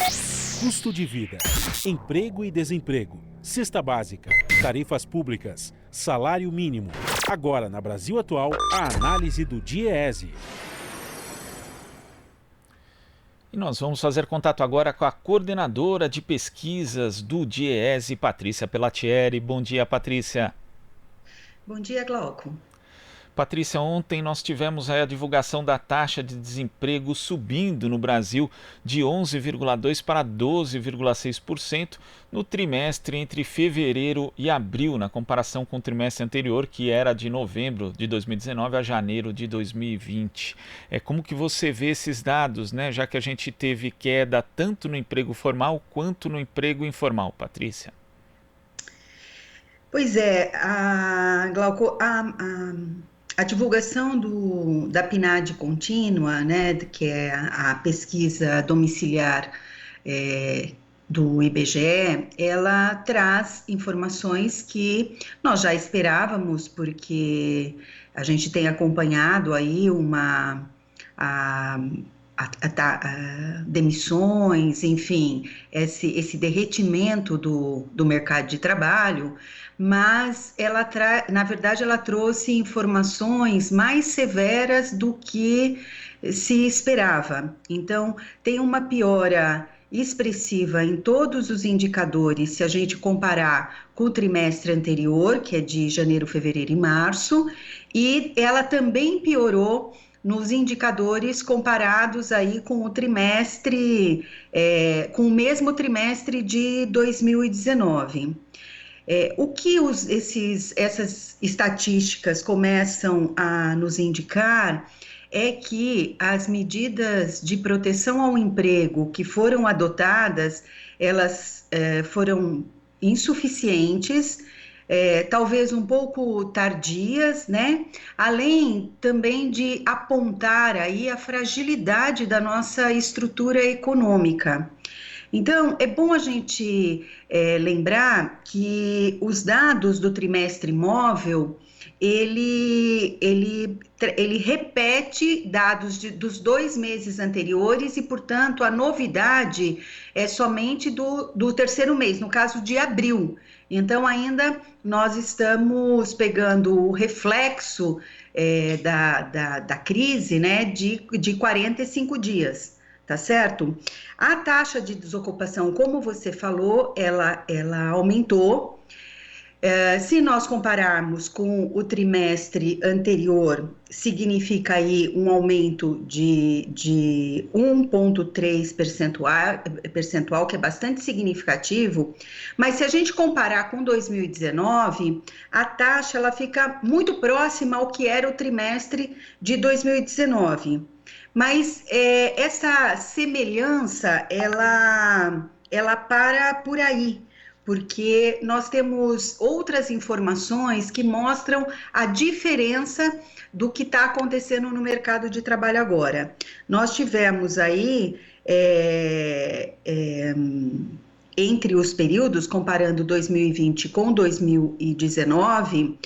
Custo de vida, emprego e desemprego, cesta básica, tarifas públicas, salário mínimo. Agora, na Brasil Atual, a análise do DIEESE. E nós vamos fazer contato agora com a coordenadora de pesquisas do DIEESE, Patrícia Pellatieri. Bom dia, Patrícia. Bom dia, Glauco. Patrícia, ontem nós tivemos a divulgação da taxa de desemprego subindo no Brasil de 11,2% para 12,6% no trimestre entre fevereiro e abril, na comparação com o trimestre anterior, que era de novembro de 2019 a janeiro de 2020. Como que você vê esses dados, né? Já que a gente teve queda tanto no emprego formal quanto no emprego informal, Patrícia? Pois é, Glauco, a divulgação da PNAD contínua, né, que é a pesquisa domiciliar do IBGE, ela traz informações que nós já esperávamos, porque a gente tem acompanhado aí demissões, enfim, esse derretimento do mercado de trabalho, mas na verdade ela trouxe informações mais severas do que se esperava. Então, tem uma piora expressiva em todos os indicadores, se a gente comparar com o trimestre anterior, que é de janeiro, fevereiro e março, e ela também piorou nos indicadores comparados aí com o trimestre, com o mesmo trimestre de 2019. O que essas estatísticas começam a nos indicar é que as medidas de proteção ao emprego que foram adotadas, elas foram insuficientes, talvez um pouco tardias, né? Além também de apontar aí a fragilidade da nossa estrutura econômica. Então, é bom a gente lembrar que os dados do trimestre móvel, ele repete dados dos 2 meses anteriores e, portanto, a novidade é somente do terceiro mês, no caso de abril. Então, ainda nós estamos pegando o reflexo da crise, né, de 45 dias. Tá certo? A taxa de desocupação, como você falou, ela aumentou. Se nós compararmos com o trimestre anterior, significa aí um aumento de 1,3 percentual, que é bastante significativo, mas se a gente comparar com 2019, a taxa ela fica muito próxima ao que era o trimestre de 2019. Mas essa semelhança, ela para por aí, porque nós temos outras informações que mostram a diferença do que está acontecendo no mercado de trabalho agora. Nós tivemos aí, entre os períodos, comparando 2020 com 2019,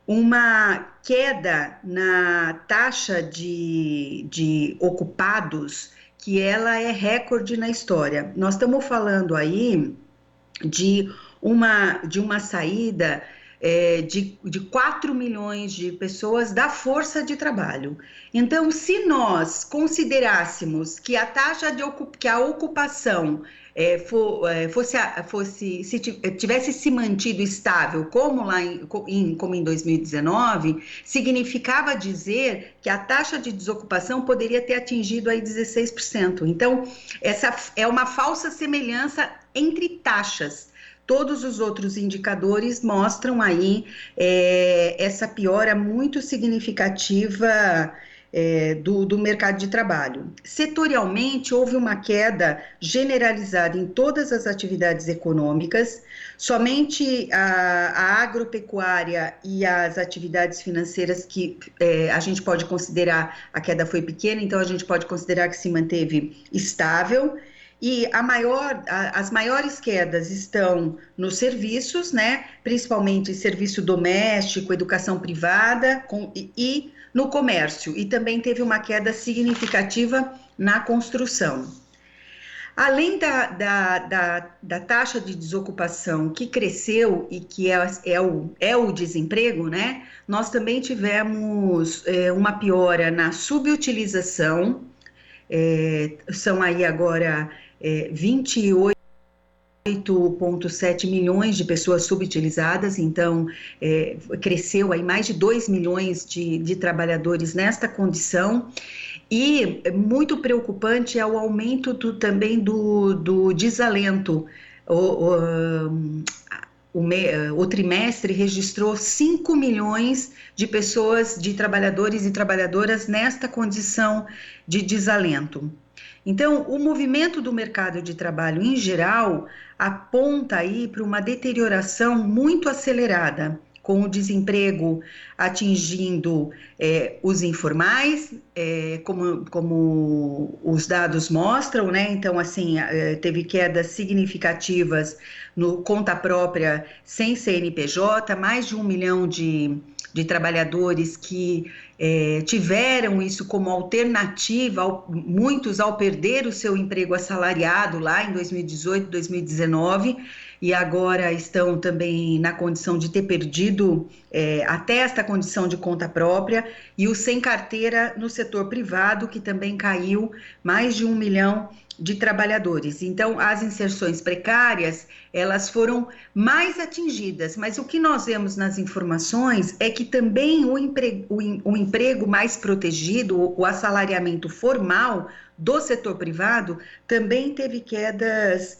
uma queda na taxa de ocupados, que ela é recorde na história. Nós estamos falando aí de uma saída de 4 milhões de pessoas da força de trabalho. Então, se nós considerássemos que a taxa que a ocupação tivesse se mantido estável, como em 2019, significava dizer que a taxa de desocupação poderia ter atingido aí 16%. Então, essa é uma falsa semelhança entre taxas. Todos os outros indicadores mostram aí essa piora muito significativa do mercado de trabalho. Setorialmente, houve uma queda generalizada em todas as atividades econômicas, somente a agropecuária e as atividades financeiras que a gente pode considerar, a queda foi pequena, então a gente pode considerar que se manteve estável. E as maiores quedas estão nos serviços, né? Principalmente serviço doméstico, educação privada e no comércio. E também teve uma queda significativa na construção. Além da taxa de desocupação que cresceu e que é o desemprego, né? Nós também tivemos uma piora na subutilização, são aí agora 28,7 milhões de pessoas subutilizadas, então cresceu aí mais de 2 milhões de trabalhadores nesta condição. E muito preocupante é o aumento também do desalento. O trimestre registrou 5 milhões de pessoas, de trabalhadores e trabalhadoras nesta condição de desalento. Então, o movimento do mercado de trabalho em geral aponta aí para uma deterioração muito acelerada, com o desemprego atingindo os informais, como os dados mostram, né? Então, assim, teve quedas significativas no conta própria sem CNPJ, mais de 1 milhão de trabalhadores que tiveram isso como alternativa, muitos ao perder o seu emprego assalariado lá em 2018, 2019, e agora estão também na condição de ter perdido até esta condição de conta própria, e o sem carteira no setor privado, que também caiu mais de 1 milhão de trabalhadores. Então, as inserções precárias, elas foram mais atingidas, mas o que nós vemos nas informações é que também o emprego mais protegido, o assalariamento formal do setor privado, também teve quedas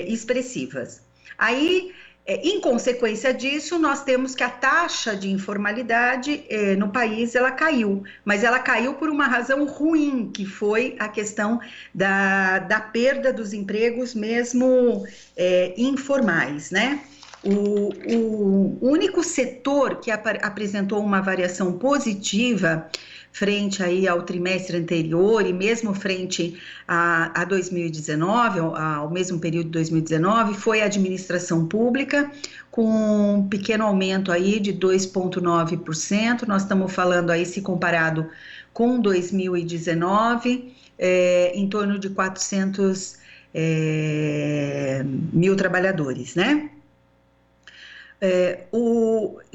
expressivas. Aí, em consequência disso, nós temos que a taxa de informalidade no país, ela caiu, mas ela caiu por uma razão ruim, que foi a questão da perda dos empregos mesmo informais, né? O único setor que apresentou uma variação positiva frente aí ao trimestre anterior e mesmo frente a 2019, ao mesmo período de 2019, foi a administração pública, com um pequeno aumento aí de 2,9%. Nós estamos falando aí, se comparado com 2019, em torno de 400 mil trabalhadores, né?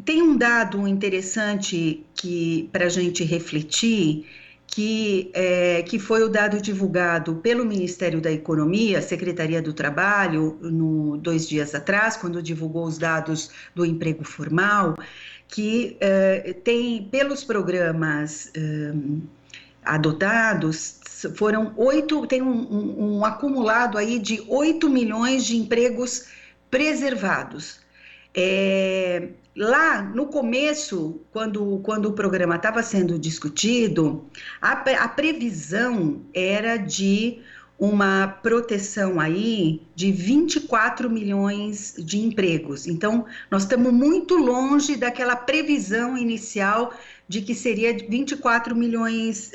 Tem um dado interessante para a gente refletir, que foi o dado divulgado pelo Ministério da Economia, Secretaria do Trabalho, 2 dias atrás, quando divulgou os dados do emprego formal, que tem, pelos programas adotados, tem um acumulado aí de 8 milhões de empregos preservados. Lá no começo, quando o programa estava sendo discutido, a previsão era de uma proteção aí de 24 milhões de empregos. Então, nós estamos muito longe daquela previsão inicial de que seria 24 milhões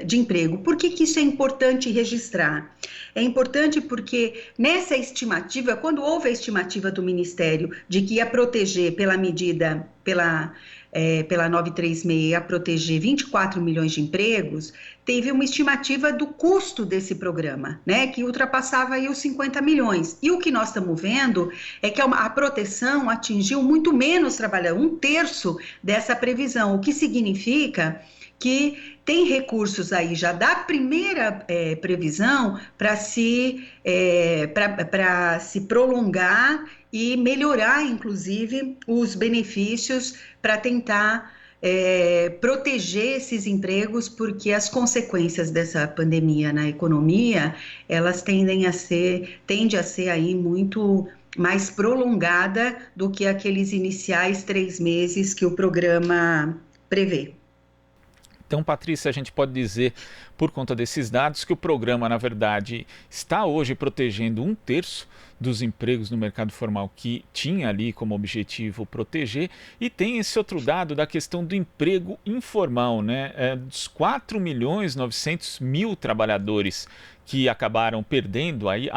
de emprego. Por que isso é importante registrar? É importante porque nessa estimativa, quando houve a estimativa do Ministério de que ia proteger pela medida, pela 936, ia proteger 24 milhões de empregos, teve uma estimativa do custo desse programa, né, que ultrapassava aí os 50 milhões. E o que nós estamos vendo é que a proteção atingiu muito menos trabalhadores, 1/3 dessa previsão, o que significa que tem recursos aí já da primeira previsão para se prolongar e melhorar, inclusive, os benefícios para tentar proteger esses empregos, porque as consequências dessa pandemia na economia, elas tendem a ser aí muito mais prolongada do que aqueles iniciais 3 meses que o programa prevê. Então, Patrícia, a gente pode dizer, por conta desses dados, que o programa, na verdade, está hoje protegendo 1/3 dos empregos no mercado formal que tinha ali como objetivo proteger, e tem esse outro dado da questão do emprego informal, né? Dos 4.900.000 trabalhadores que acabaram perdendo aí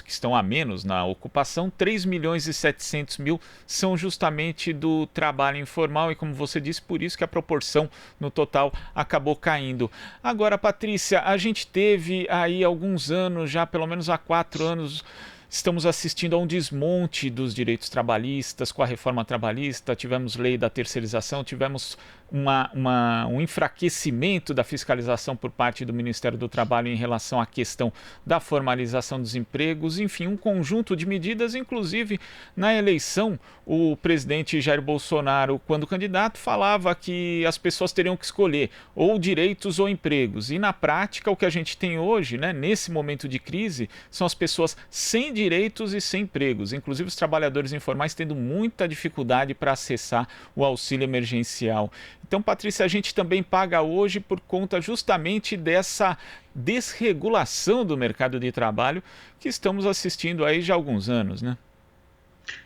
que estão a menos na ocupação, 3.700.000 são justamente do trabalho informal, e como você disse, por isso que a proporção no total acabou caindo. Agora, Patrícia, Patrícia, a gente teve aí alguns anos, já pelo menos há 4 anos, estamos assistindo a um desmonte dos direitos trabalhistas com a reforma trabalhista, tivemos lei da terceirização, tivemos um enfraquecimento da fiscalização por parte do Ministério do Trabalho em relação à questão da formalização dos empregos, enfim, um conjunto de medidas, inclusive na eleição, o presidente Jair Bolsonaro, quando candidato, falava que as pessoas teriam que escolher ou direitos ou empregos, e na prática o que a gente tem hoje, né, nesse momento de crise, são as pessoas sem direitos e sem empregos, inclusive os trabalhadores informais tendo muita dificuldade para acessar o auxílio emergencial. Então, Patrícia, a gente também paga hoje por conta justamente dessa desregulação do mercado de trabalho que estamos assistindo aí já há alguns anos, né?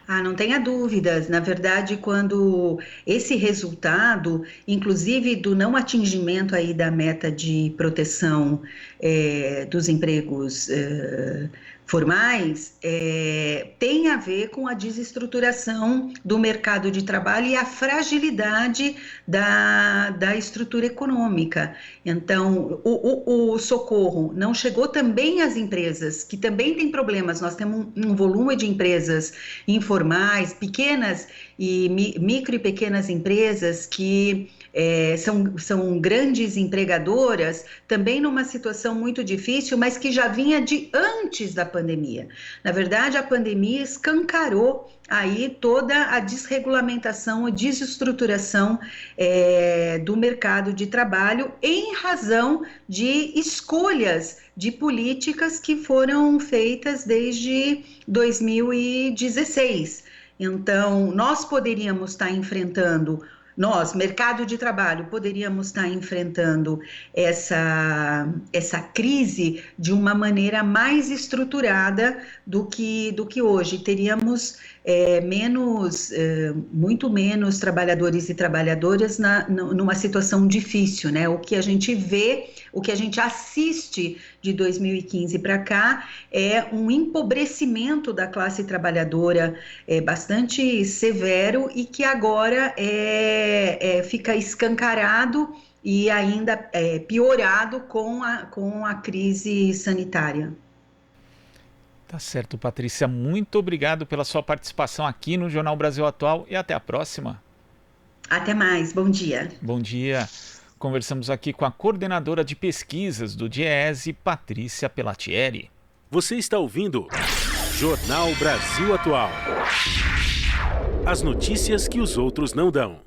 Ah, não tenha dúvidas. Na verdade, quando esse resultado, inclusive do não atingimento aí da meta de proteção dos empregos formais, tem a ver com a desestruturação do mercado de trabalho e a fragilidade da estrutura econômica. Então, o socorro não chegou também às empresas, que também têm problemas. Nós temos um volume de empresas informais, pequenas e micro e pequenas empresas que são grandes empregadoras, também numa situação muito difícil, mas que já vinha de antes da pandemia. Na verdade, a pandemia escancarou aí toda a desregulamentação e desestruturação do mercado de trabalho em razão de escolhas de políticas que foram feitas desde 2016. Então, nós poderíamos estar enfrentando, mercado de trabalho, poderíamos estar enfrentando essa crise de uma maneira mais estruturada do que hoje. Teríamos muito menos trabalhadores e trabalhadoras numa situação difícil, né? O que a gente vê, o que a gente assiste de 2015 para cá é um empobrecimento da classe trabalhadora bastante severo e que agora fica escancarado e ainda piorado com a crise sanitária. Tá certo, Patrícia. Muito obrigado pela sua participação aqui no Jornal Brasil Atual e até a próxima. Até mais. Bom dia. Bom dia. Conversamos aqui com a coordenadora de pesquisas do DIEESE, Patrícia Pelatieri. Você está ouvindo Jornal Brasil Atual. As notícias que os outros não dão.